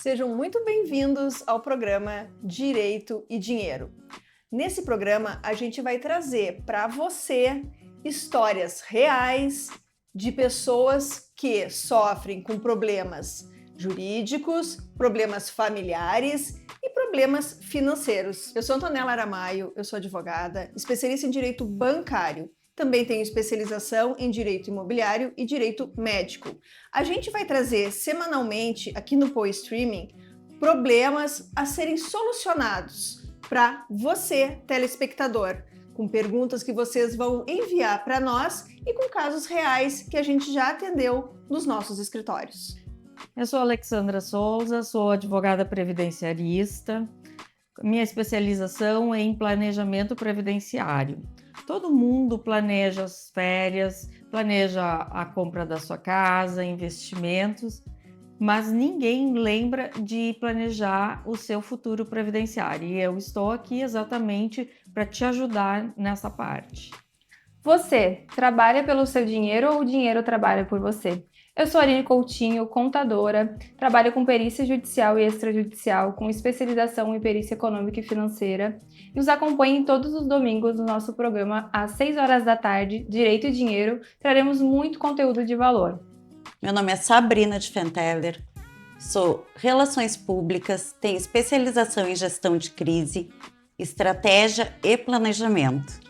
Sejam muito bem-vindos ao programa Direito e Dinheiro. Nesse programa, a gente vai trazer para você histórias reais de pessoas que sofrem com problemas jurídicos, problemas familiares e problemas financeiros. Eu sou Antonella Aramaio, eu sou advogada, especialista em direito bancário. Também tenho especialização em direito imobiliário e direito médico. A gente vai trazer semanalmente aqui no Poe Streaming problemas a serem solucionados para você, telespectador, com perguntas que vocês vão enviar para nós e com casos reais que a gente já atendeu nos nossos escritórios. Eu sou Alexandra Souza, sou advogada previdenciarista. Minha especialização é em planejamento previdenciário. Todo mundo planeja as férias, planeja a compra da sua casa, investimentos, mas ninguém lembra de planejar o seu futuro previdenciário. E eu estou aqui exatamente para te ajudar nessa parte. Você trabalha pelo seu dinheiro ou o dinheiro trabalha por você? Eu sou Aline Coutinho, contadora, trabalho com perícia judicial e extrajudicial, com especialização em perícia econômica e financeira. E nos acompanhe todos os domingos no nosso programa às 6 horas da tarde, Direito e Dinheiro. Traremos muito conteúdo de valor. Meu nome é Sabrina de Fenteller, sou Relações Públicas, tenho especialização em gestão de crise, estratégia e planejamento.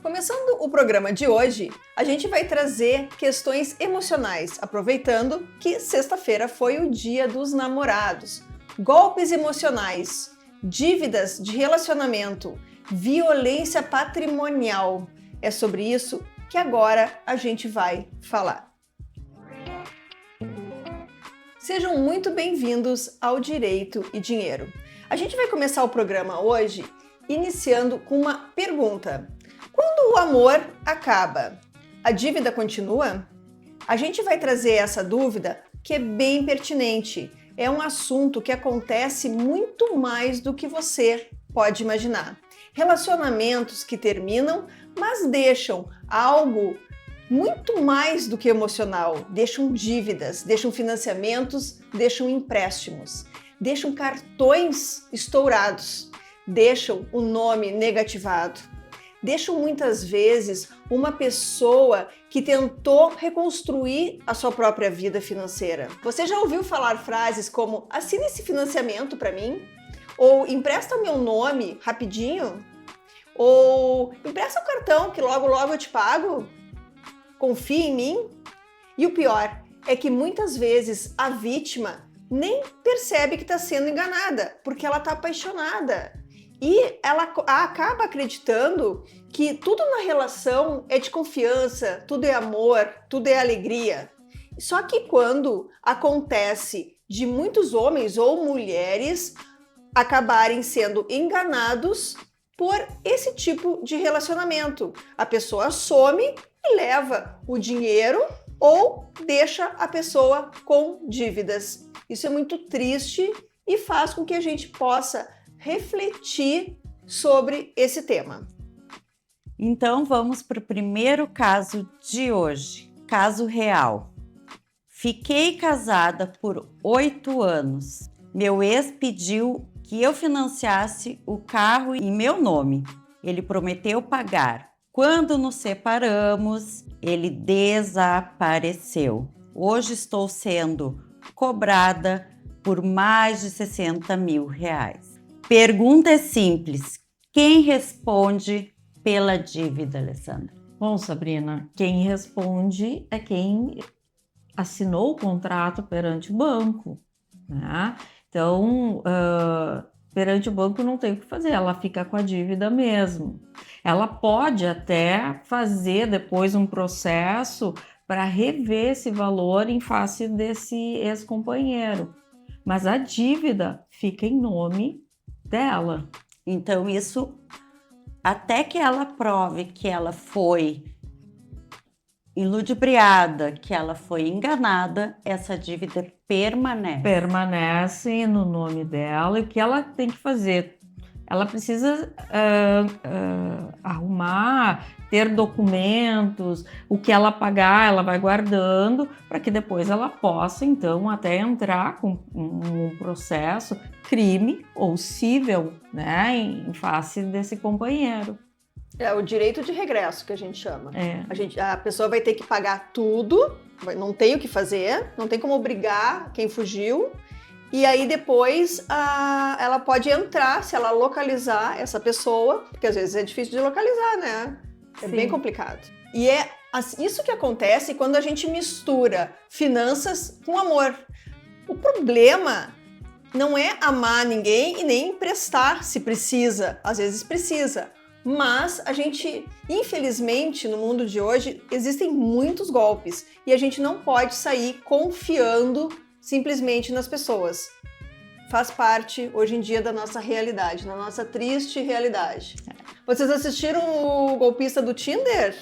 Começando o programa de hoje, a gente vai trazer questões emocionais, aproveitando que sexta-feira foi o Dia dos Namorados. Golpes emocionais, dívidas de relacionamento, violência patrimonial. É sobre isso que agora a gente vai falar. Sejam muito bem-vindos ao Direito e Dinheiro. A gente vai começar o programa hoje iniciando com uma pergunta. Quando o amor acaba, a dívida continua? A gente vai trazer essa dúvida que é bem pertinente. É um assunto que acontece muito mais do que você pode imaginar. Relacionamentos que terminam, mas deixam algo muito mais do que emocional. Deixam dívidas, deixam financiamentos, deixam empréstimos, deixam cartões estourados, deixam o nome negativado. Deixam muitas vezes uma pessoa que tentou reconstruir a sua própria vida financeira. Você já ouviu falar frases como assine esse financiamento para mim? Ou empresta o meu nome rapidinho? Ou empresta o cartão que logo logo eu te pago? Confia em mim? E o pior é que muitas vezes a vítima nem percebe que está sendo enganada, porque ela está apaixonada. E ela acaba acreditando que tudo na relação é de confiança, tudo é amor, tudo é alegria. Só que quando acontece de muitos homens ou mulheres acabarem sendo enganados por esse tipo de relacionamento, a pessoa some e leva o dinheiro ou deixa a pessoa com dívidas. Isso é muito triste e faz com que a gente possa refletir sobre esse tema. Então vamos para o primeiro caso de hoje, caso real. Fiquei casada por 8 anos. Meu ex pediu que eu financiasse o carro em meu nome. Ele prometeu pagar. Quando nos separamos, ele desapareceu. Hoje estou sendo cobrada por mais de 60 mil reais. Pergunta é simples. Quem responde pela dívida, Alessandra? Bom, Sabrina, quem responde é quem assinou o contrato perante o banco, né? Então, perante o banco não tem o que fazer, ela fica com a dívida mesmo. Ela pode até fazer depois um processo para rever esse valor em face desse ex-companheiro, mas a dívida fica em nome dela. Então isso, até que ela prove que ela foi iludibriada, que ela foi enganada, essa dívida permanece. Permanece no nome dela e o que ela tem que fazer? Ela precisa arrumar ter documentos, o que ela pagar, ela vai guardando, para que depois ela possa, então, até entrar com um processo crime ou cível, né, em face desse companheiro. É o direito de regresso que a gente chama. É. A pessoa vai ter que pagar tudo, não tem o que fazer, não tem como obrigar quem fugiu. E aí depois ela pode entrar, se ela localizar essa pessoa, porque às vezes é difícil de localizar, né? É Sim. bem complicado. E é isso que acontece quando a gente mistura finanças com amor. O problema não é amar ninguém e nem emprestar se precisa. Às vezes precisa. Mas a gente, infelizmente, no mundo de hoje, existem muitos golpes. E a gente não pode sair confiando simplesmente nas pessoas. Faz parte, hoje em dia, da nossa realidade, da nossa triste realidade. Vocês assistiram o golpista do Tinder?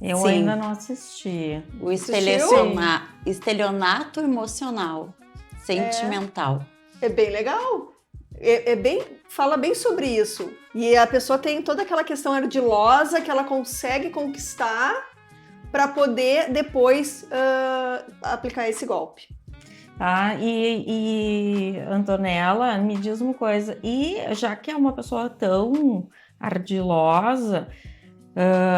Eu Sim. ainda não assisti. O Assistiu? estelionato emocional, sentimental. É bem legal. Fala bem sobre isso. E a pessoa tem toda aquela questão ardilosa que ela consegue conquistar para poder depois aplicar esse golpe. Tá? E Antonella, me diz uma coisa, e já que é uma pessoa tão ardilosa,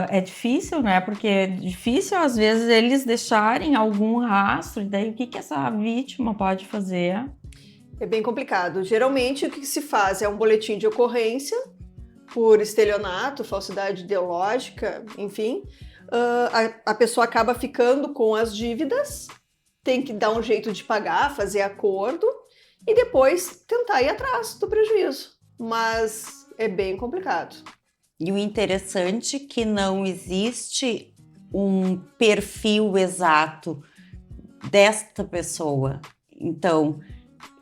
é difícil, né? Porque é difícil, às vezes, eles deixarem algum rastro, e daí o que essa vítima pode fazer? É bem complicado. Geralmente, o que se faz é um boletim de ocorrência por estelionato, falsidade ideológica, enfim. A pessoa acaba ficando com as dívidas, tem que dar um jeito de pagar, fazer acordo e depois tentar ir atrás do prejuízo. Mas é bem complicado. E o interessante é que não existe um perfil exato desta pessoa. Então,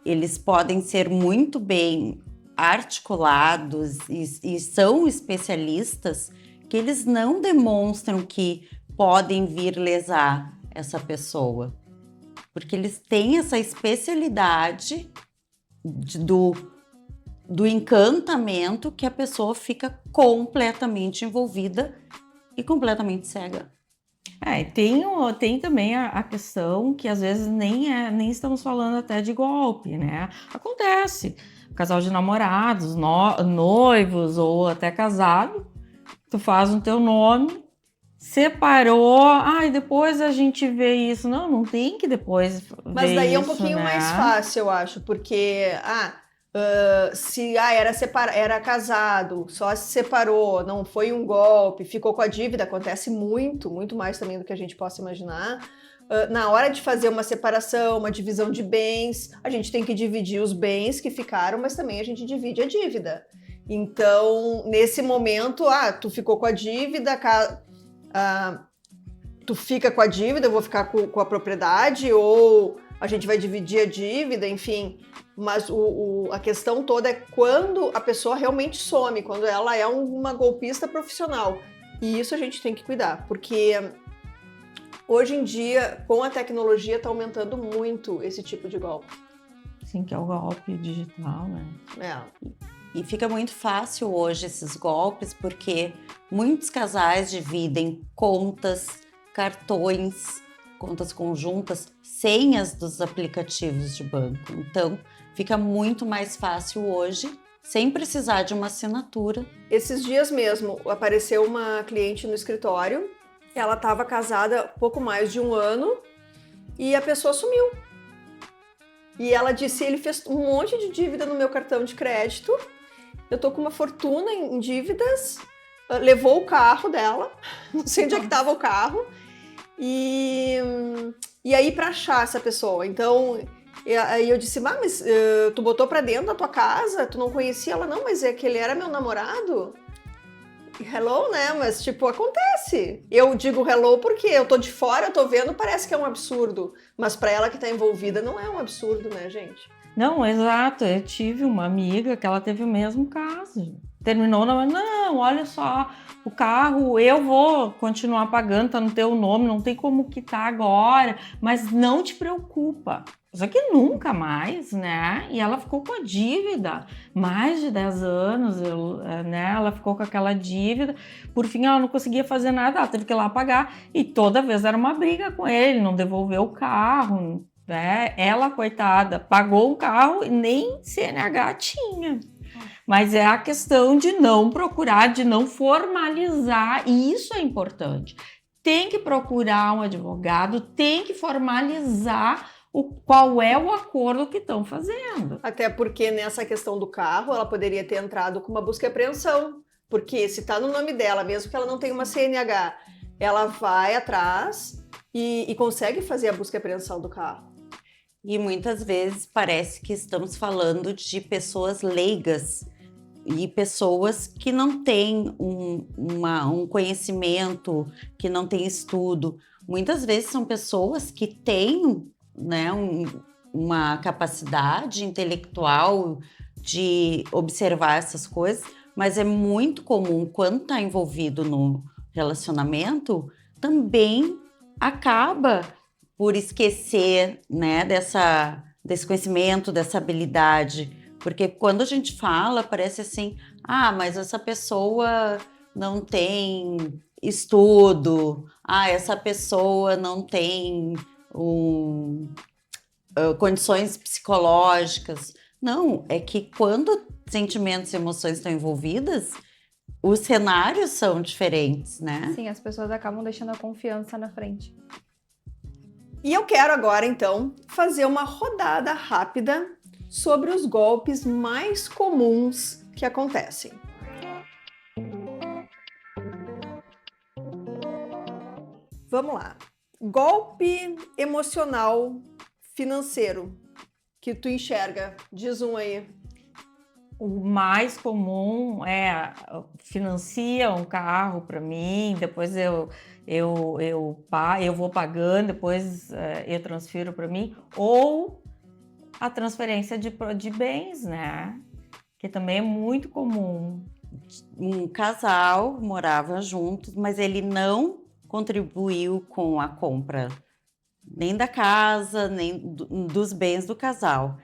eles podem ser muito bem articulados e são especialistas que eles não demonstram que podem vir lesar essa pessoa. Porque eles têm essa especialidade do encantamento que a pessoa fica completamente envolvida e completamente cega. Tem também a questão que às vezes nem estamos falando até de golpe, né? Acontece. Casal de namorados, noivos ou até casado, tu faz o teu nome, separou, e depois a gente vê isso. Não tem que depois ver isso. Mas daí é um pouquinho mais fácil, eu acho, porque se era casado, só se separou, não foi um golpe, ficou com a dívida, acontece muito, muito mais também do que a gente possa imaginar. Na hora de fazer uma separação, uma divisão de bens, a gente tem que dividir os bens que ficaram, mas também a gente divide a dívida. Então, nesse momento, tu ficou com a dívida, tu fica com a dívida, eu vou ficar com a propriedade, ou a gente vai dividir a dívida, enfim. Mas a questão toda é quando a pessoa realmente some, quando ela é uma golpista profissional. E isso a gente tem que cuidar, porque hoje em dia, com a tecnologia, está aumentando muito esse tipo de golpe. Sim, que é o golpe digital, né? E fica muito fácil hoje esses golpes, porque muitos casais dividem contas, cartões, contas conjuntas, senhas dos aplicativos de banco. Então, fica muito mais fácil hoje, sem precisar de uma assinatura. Esses dias mesmo, apareceu uma cliente no escritório, ela estava casada há pouco mais de um ano e a pessoa sumiu. E ela disse, ele fez um monte de dívida no meu cartão de crédito, eu tô com uma fortuna em dívidas, levou o carro dela, não sei onde é que estava o carro, e aí para achar essa pessoa. Então, aí eu disse, mas tu botou pra dentro da tua casa, tu não conhecia ela? Não, mas é que ele era meu namorado. Hello, né? Mas, tipo, acontece. Eu digo hello porque eu tô de fora, eu tô vendo, parece que é um absurdo. Mas pra ela que tá envolvida, não é um absurdo, né, gente? Não, exato. Eu tive uma amiga que ela teve o mesmo caso. Terminou, não, olha só, o carro eu vou continuar pagando, tá no teu nome, não tem como quitar agora, mas não te preocupa. Só que nunca mais, né? E ela ficou com a dívida, mais de 10 anos, né? Ela ficou com aquela dívida. Por fim, ela não conseguia fazer nada, ela teve que ir lá pagar. E toda vez era uma briga com ele, não devolveu o carro, né? Ela, coitada, pagou o carro e nem CNH tinha. Mas é a questão de não procurar, de não formalizar, e isso é importante. Tem que procurar um advogado, tem que formalizar qual é o acordo que estão fazendo. Até porque nessa questão do carro, ela poderia ter entrado com uma busca e apreensão. Porque se está no nome dela, mesmo que ela não tenha uma CNH, ela vai atrás e consegue fazer a busca e apreensão do carro. E muitas vezes parece que estamos falando de pessoas leigas e pessoas que não têm um conhecimento, que não têm estudo. Muitas vezes são pessoas que têm, né, uma capacidade intelectual de observar essas coisas, mas é muito comum, quando está envolvido no relacionamento, também acaba por esquecer, né, desse conhecimento, dessa habilidade. Porque quando a gente fala, parece assim, mas essa pessoa não tem estudo, essa pessoa não tem condições psicológicas. Não, é que quando sentimentos e emoções estão envolvidas, os cenários são diferentes, né? Sim, as pessoas acabam deixando a confiança na frente. E eu quero agora, então, fazer uma rodada rápida sobre os golpes mais comuns que acontecem. Vamos lá. Golpe emocional financeiro que tu enxerga. Diz um aí. O mais comum é financia um carro para mim, depois eu vou pagando, depois eu transfiro para mim, ou a transferência de bens, né? Que também é muito comum. Um casal morava juntos, mas ele não contribuiu com a compra nem da casa, nem dos bens do casal.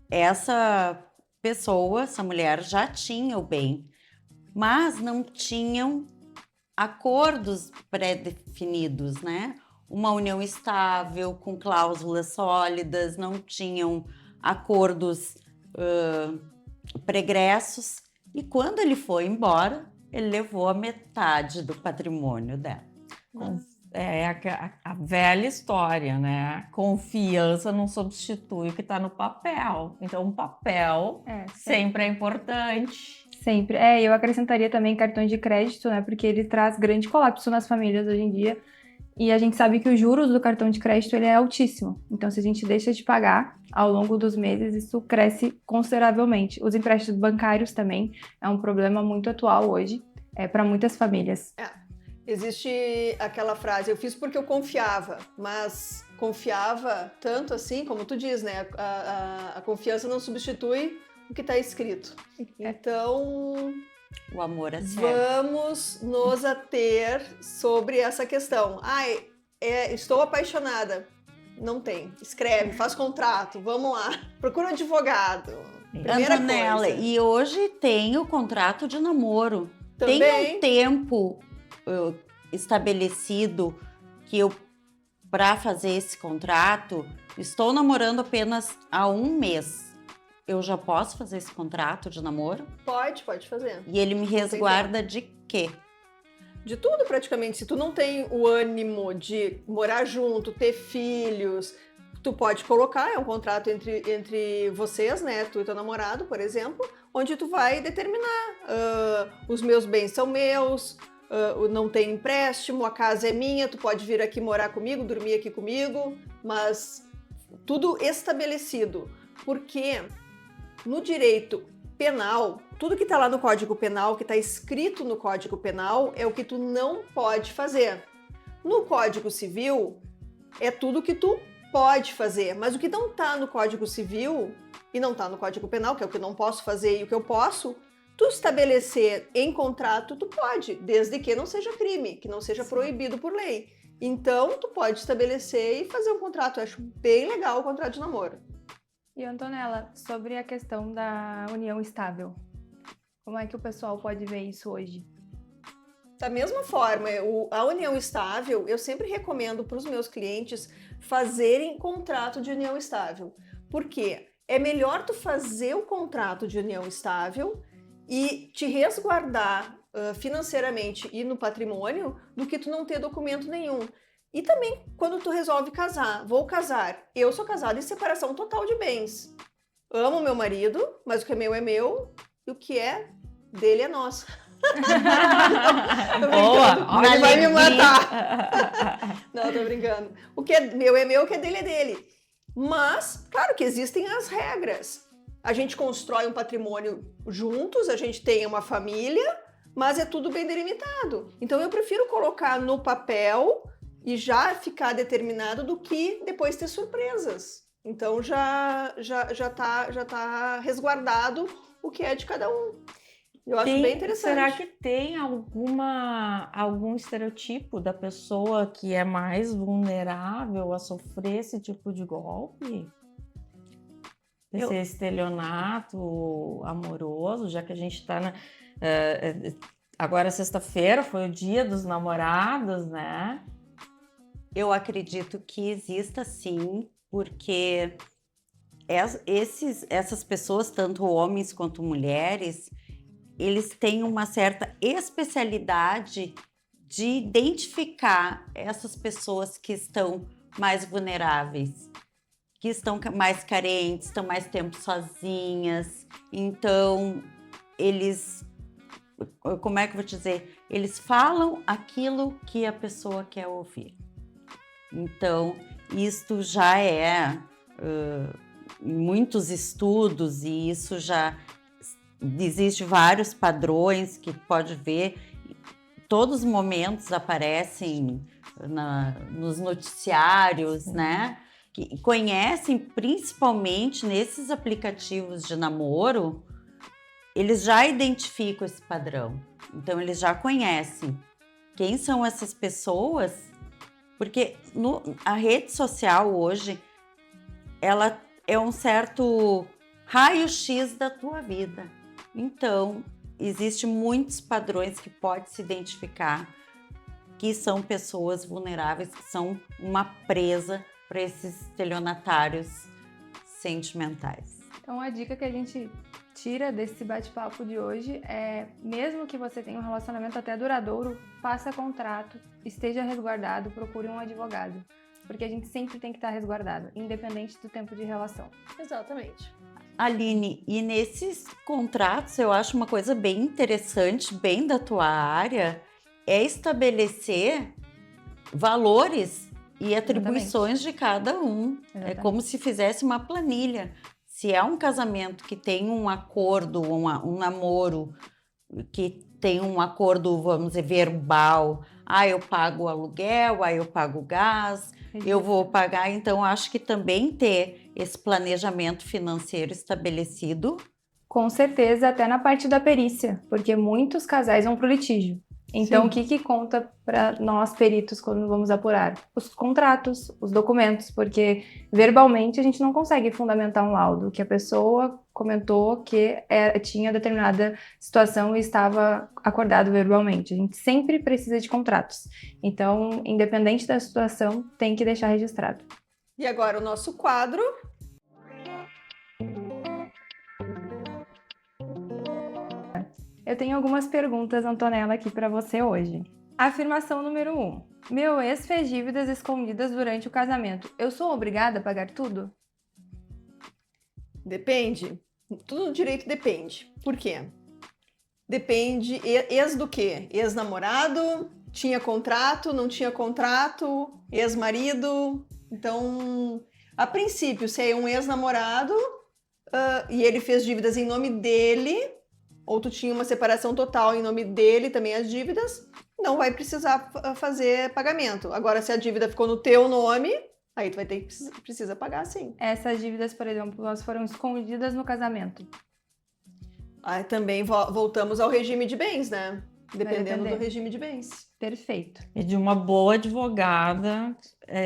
Essa mulher já tinha o bem, mas não tinham acordos pré-definidos, né? Uma união estável, com cláusulas sólidas, não tinham acordos pregressos. E quando ele foi embora, ele levou a metade do patrimônio dela. É a velha história, né? Confiança não substitui o que está no papel. Então, o papel sempre é importante. Sempre. Eu acrescentaria também cartões de crédito, né? Porque ele traz grande colapso nas famílias hoje em dia. E a gente sabe que os juros do cartão de crédito ele é altíssimo. Então, se a gente deixa de pagar ao longo dos meses, isso cresce consideravelmente. Os empréstimos bancários também é um problema muito atual hoje para muitas famílias. Existe aquela frase, eu fiz porque eu confiava, mas confiava tanto assim, como tu diz, né? A confiança não substitui o que está escrito. Então, o amor é cego. Vamos nos ater sobre essa questão. Estou apaixonada. Não tem. Escreve, faz contrato, vamos lá. Procura um advogado. Primeira coisa. E hoje tem o contrato de namoro. Também. Tem um tempo estabelecido que eu, para fazer esse contrato, estou namorando apenas há 1 mês. Eu já posso fazer esse contrato de namoro? Pode fazer. E ele me resguarda de quê? De tudo, praticamente. Se tu não tem o ânimo de morar junto, ter filhos, tu pode colocar, é um contrato entre vocês, né? Tu e teu namorado, por exemplo, onde tu vai determinar os meus bens são meus, não tem empréstimo, a casa é minha, tu pode vir aqui morar comigo, dormir aqui comigo, mas tudo estabelecido. Porque no direito penal, tudo que está lá no Código Penal, que está escrito no Código Penal, é o que tu não pode fazer. No Código Civil, é tudo que tu pode fazer, mas o que não está no Código Civil e não está no Código Penal, que é o que eu não posso fazer e o que eu posso, Tu estabelecer em contrato, tu pode, desde que não seja crime, que não seja proibido por lei. Então, tu pode estabelecer e fazer um contrato. Eu acho bem legal o contrato de namoro. E Antonella, sobre a questão da união estável, como é que o pessoal pode ver isso hoje? Da mesma forma, a união estável, eu sempre recomendo para os meus clientes fazerem contrato de união estável. Por quê? É melhor tu fazer o contrato de união estável e te resguardar financeiramente e no patrimônio do que tu não ter documento nenhum. E também quando tu resolve casar, vou casar, eu sou casada em separação total de bens. Amo meu marido, mas o que é meu e o que é dele é nosso. Boa, ele vai me alegria. matar. Não, tô brincando. O que é meu, o que é dele é dele. Mas, claro que existem as regras. A gente constrói um patrimônio juntos, a gente tem uma família, mas é tudo bem delimitado. Então eu prefiro colocar no papel e já ficar determinado do que depois ter surpresas. Então já tá resguardado o que é de cada um. Eu acho bem interessante. Será que tem algum estereotipo da pessoa que é mais vulnerável a sofrer esse tipo de golpe? Esse estelionato amoroso, já que a gente está agora sexta-feira, foi o dia dos namorados, né? Eu acredito que exista sim, porque essas pessoas, tanto homens quanto mulheres, eles têm uma certa especialidade de identificar essas pessoas que estão mais vulneráveis, que estão mais carentes, estão mais tempo sozinhas. Então, eles, como é que eu vou te dizer? Eles falam aquilo que a pessoa quer ouvir. Então, isto já é muitos estudos e isso já existe vários padrões que pode ver. Todos os momentos aparecem nos noticiários, né? Que conhecem principalmente nesses aplicativos de namoro, eles já identificam esse padrão. Então, eles já conhecem quem são essas pessoas, porque a rede social hoje, ela é um certo raio-x da tua vida. Então, existem muitos padrões que pode se identificar que são pessoas vulneráveis, que são uma presa para esses estelionatários sentimentais. Então, a dica que a gente tira desse bate-papo de hoje é, mesmo que você tenha um relacionamento até duradouro, faça contrato, esteja resguardado, procure um advogado. Porque a gente sempre tem que estar resguardado, independente do tempo de relação. Exatamente. Aline, e nesses contratos eu acho uma coisa bem interessante, bem da tua área, é estabelecer valores e atribuições de cada um. Exatamente. É como se fizesse uma planilha. Se é um casamento que tem um acordo, um namoro, que tem um acordo, vamos dizer, verbal, eu pago o aluguel, eu pago o gás, eu vou pagar, então acho que também ter esse planejamento financeiro estabelecido. Com certeza, até na parte da perícia, porque muitos casais vão para o litígio. Então, Sim. o que conta para nós peritos quando vamos apurar? Os contratos, os documentos, porque verbalmente a gente não consegue fundamentar um laudo, que a pessoa comentou que tinha determinada situação e estava acordado verbalmente. A gente sempre precisa de contratos. Então, independente da situação, tem que deixar registrado. E agora o nosso quadro. Eu tenho algumas perguntas, Antonella, aqui para você hoje. Afirmação número 1. Meu ex fez dívidas escondidas durante o casamento. Eu sou obrigada a pagar tudo? Depende. Tudo no direito depende. Por quê? Depende. Ex do quê? Ex-namorado? Tinha contrato? Não tinha contrato? Ex-marido? Então, a princípio, se é um ex-namorado e ele fez dívidas em nome dele, ou tu tinha uma separação total em nome dele, também as dívidas, não vai precisar fazer pagamento. Agora, se a dívida ficou no teu nome, aí tu vai ter que precisa pagar sim. Essas dívidas, por exemplo, elas foram escondidas no casamento. Aí também voltamos ao regime de bens, né? Dependendo do regime de bens. Perfeito. E de uma boa advogada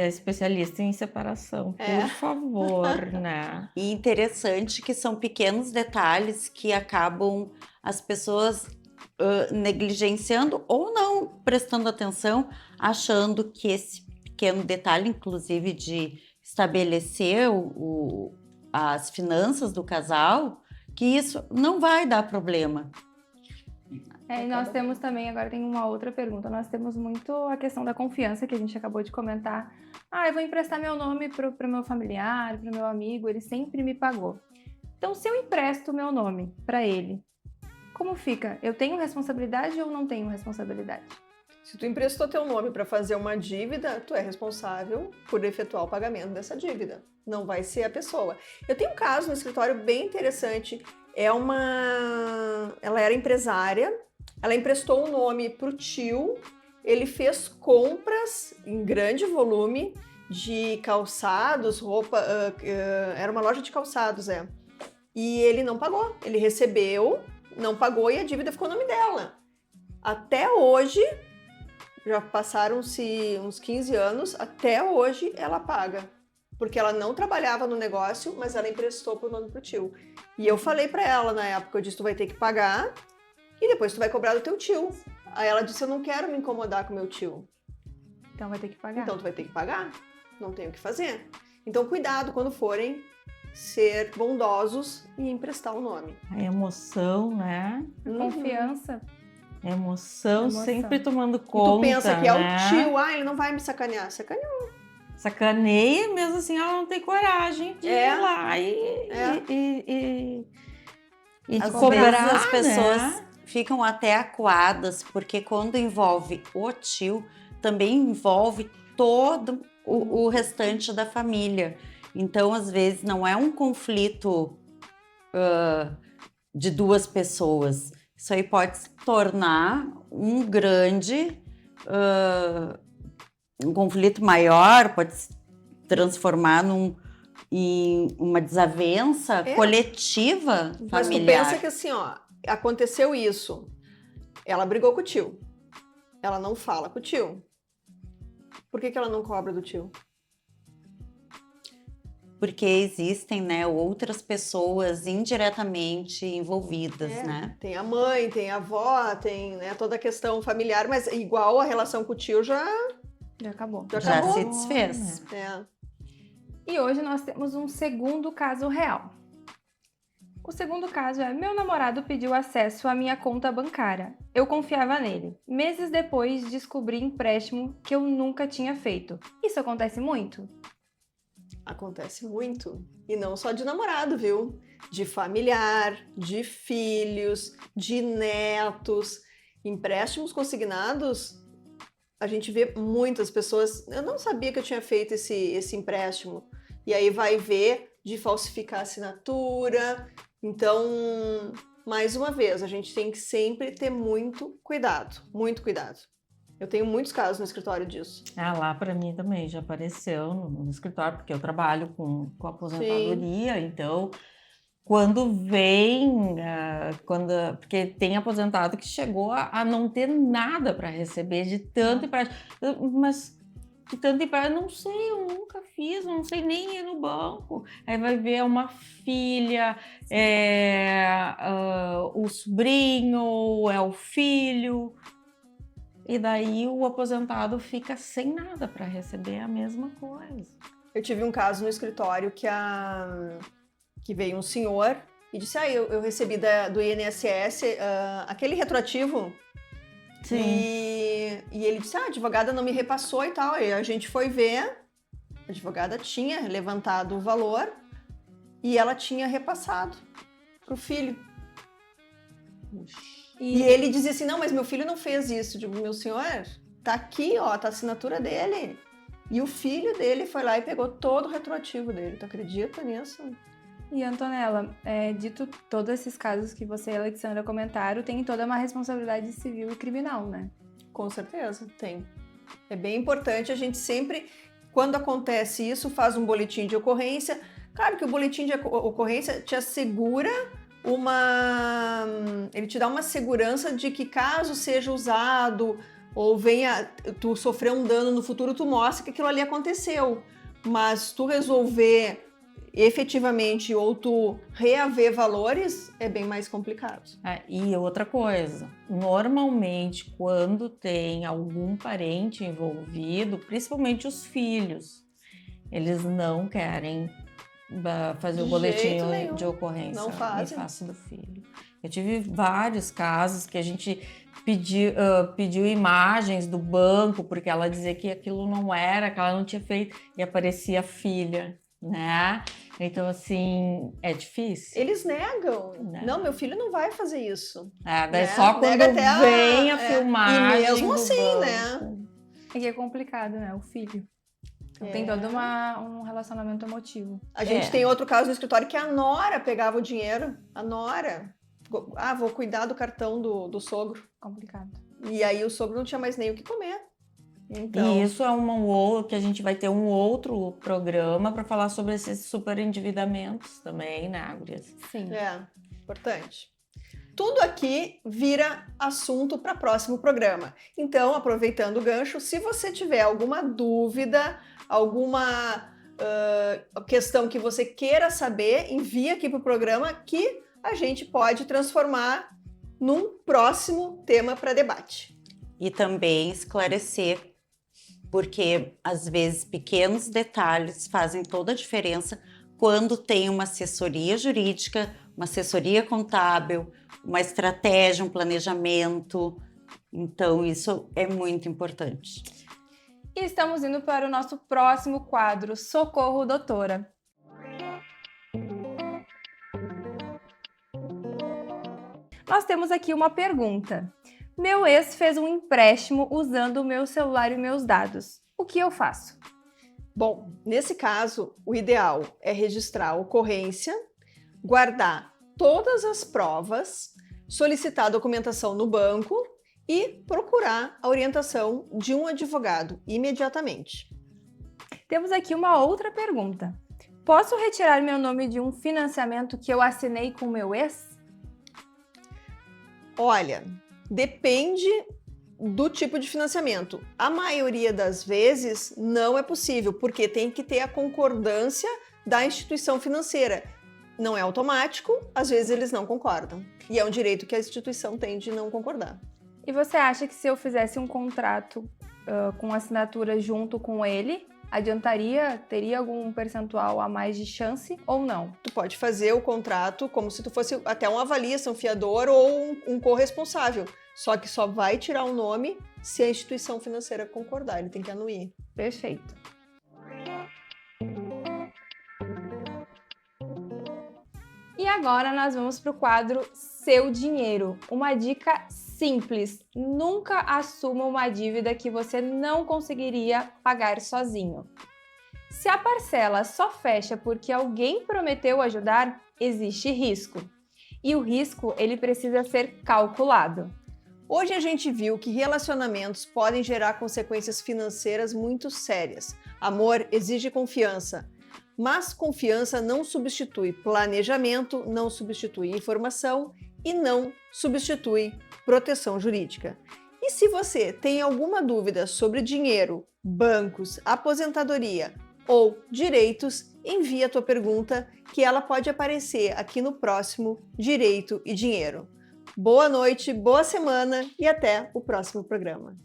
especialista em separação, por favor, né? E interessante que são pequenos detalhes que acabam as pessoas negligenciando ou não prestando atenção, achando que esse pequeno detalhe, inclusive de estabelecer as finanças do casal, que isso não vai dar problema. E nós temos também, agora tem uma outra pergunta, nós temos muito a questão da confiança que a gente acabou de comentar. Eu vou emprestar meu nome para o meu familiar, para o meu amigo, ele sempre me pagou. Então, se eu empresto meu nome para ele, como fica? Eu tenho responsabilidade ou não tenho responsabilidade? Se tu emprestou teu nome para fazer uma dívida, tu é responsável por efetuar o pagamento dessa dívida. Não vai ser a pessoa. Eu tenho um caso no escritório bem interessante. Ela era empresária, ela emprestou um nome para o tio, ele fez compras em grande volume de calçados, roupa, era uma loja de calçados, e ele não pagou, ele recebeu, não pagou e a dívida ficou no nome dela. Até hoje, já passaram-se uns 15 anos, até hoje ela paga. Porque ela não trabalhava no negócio, mas ela emprestou pro nome pro tio. E eu falei pra ela na época, eu disse, tu vai ter que pagar e depois tu vai cobrar do teu tio. Aí ela disse, eu não quero me incomodar com meu tio. Então vai ter que pagar. Então tu vai ter que pagar, não tem o que fazer. Então cuidado quando forem ser bondosos e emprestar o nome. A emoção, né? A confiança. A emoção sempre tomando E conta, tu pensa que né? é o tio, ele não vai me sacanear. Sacaneou. Sacaneia, mesmo assim, ela não tem coragem de ir lá Às cobrar, vezes as pessoas né? ficam até acuadas, porque quando envolve o tio, também envolve todo o restante da família. Então, às vezes, não é um conflito de duas pessoas. Isso aí pode se tornar um grande um conflito maior, pode se transformar em uma desavença coletiva familiar. Mas tu pensa que assim, aconteceu isso. Ela brigou com o tio. Ela não fala com o tio. Por que ela não cobra do tio? Porque existem, né, outras pessoas indiretamente envolvidas, né? Tem a mãe, tem a avó, tem, né, toda a questão familiar, mas igual a relação com o tio já acabou. Já acabou. se desfez. E hoje nós temos um segundo caso real. O segundo caso é: meu namorado pediu acesso à minha conta bancária. Eu confiava nele. Meses depois, descobri empréstimo que eu nunca tinha feito. Isso acontece muito? Acontece muito. E não só de namorado, viu? De familiar, de filhos, de netos. Empréstimos consignados, a gente vê muitas pessoas. Eu não sabia que eu tinha feito esse empréstimo. E aí vai ver de falsificar a assinatura. Então, mais uma vez, a gente tem que sempre ter muito cuidado. Muito cuidado. Eu tenho muitos casos no escritório disso. Lá para mim também já apareceu no escritório, porque eu trabalho com aposentadoria, então quando vem, porque tem aposentado que chegou a não ter nada para receber de tanto empréstimo, mas de tanto empréstimo, eu não sei, eu nunca fiz, eu não sei nem ir no banco. Aí vai ver é uma filha, o sobrinho, é o filho. E daí o aposentado fica sem nada para receber a mesma coisa. Eu tive um caso no escritório que veio um senhor e disse, eu recebi do INSS aquele retroativo. Sim. E ele disse, a advogada não me repassou e tal. E a gente foi ver, a advogada tinha levantado o valor e ela tinha repassado pro filho. E ele dizia assim, não, mas meu filho não fez isso. Eu digo, meu senhor, tá aqui, tá a assinatura dele. E o filho dele foi lá e pegou todo o retroativo dele. Tu acredita nisso? E Antonella, dito todos esses casos que você e a Alexandra comentaram, tem toda uma responsabilidade civil e criminal, né? Com certeza, tem. É bem importante a gente sempre, quando acontece isso, faz um boletim de ocorrência. Claro que o boletim de ocorrência te assegura ele te dá uma segurança de que caso seja usado ou venha tu sofrer um dano no futuro, tu mostra que aquilo ali aconteceu. Mas tu resolver efetivamente ou tu reaver valores é bem mais complicado. E outra coisa, normalmente quando tem algum parente envolvido, principalmente os filhos, eles não querem fazer o boletim de ocorrência em face do filho. Eu tive vários casos que a gente pediu imagens do banco, porque ela dizia que aquilo não era, que ela não tinha feito, e aparecia a filha, né? Então, assim, é difícil. Eles negam. Não, meu filho não vai fazer isso. Daí só quando vem a filmagem. E mesmo assim, banco. né? É que é complicado, né? O filho. Então, tem todo um relacionamento emotivo. A gente tem outro caso no escritório que a nora pegava o dinheiro. A nora. Vou cuidar do cartão do sogro. Complicado. E aí o sogro não tinha mais nem o que comer. Então... E isso é que a gente vai ter um outro programa para falar sobre esses superendividamentos também, né, gurias? Sim. Importante. Tudo aqui vira assunto para próximo programa. Então, aproveitando o gancho, se você tiver alguma dúvida, alguma questão que você queira saber, envia aqui para o programa que a gente pode transformar num próximo tema para debate. E também esclarecer, porque às vezes pequenos detalhes fazem toda a diferença quando tem uma assessoria jurídica, uma assessoria contábil, uma estratégia, um planejamento. Então, isso é muito importante. E estamos indo para o nosso próximo quadro, Socorro, Doutora. Nós temos aqui uma pergunta. Meu ex fez um empréstimo usando o meu celular e meus dados. O que eu faço? Bom, nesse caso, o ideal é registrar a ocorrência, guardar todas as provas, solicitar a documentação no banco e procurar a orientação de um advogado imediatamente. Temos aqui uma outra pergunta. Posso retirar meu nome de um financiamento que eu assinei com meu ex? Olha, depende do tipo de financiamento. A maioria das vezes não é possível, porque tem que ter a concordância da instituição financeira. Não é automático, às vezes eles não concordam. E é um direito que a instituição tem de não concordar. E você acha que se eu fizesse um contrato com assinatura junto com ele, adiantaria? Teria algum percentual a mais de chance ou não? Tu pode fazer o contrato como se tu fosse até um avalista, um fiador ou um corresponsável. Só que só vai tirar o nome se a instituição financeira concordar. Ele tem que anuir. Perfeito. E agora nós vamos para o quadro Seu Dinheiro. Uma dica simples: nunca assuma uma dívida que você não conseguiria pagar sozinho. Se a parcela só fecha porque alguém prometeu ajudar, existe risco. E o risco, ele precisa ser calculado. Hoje a gente viu que relacionamentos podem gerar consequências financeiras muito sérias. Amor exige confiança. Mas confiança não substitui planejamento, não substitui informação e não substitui proteção jurídica. E se você tem alguma dúvida sobre dinheiro, bancos, aposentadoria ou direitos, envie a tua pergunta que ela pode aparecer aqui no próximo Direito e Dinheiro. Boa noite, boa semana e até o próximo programa.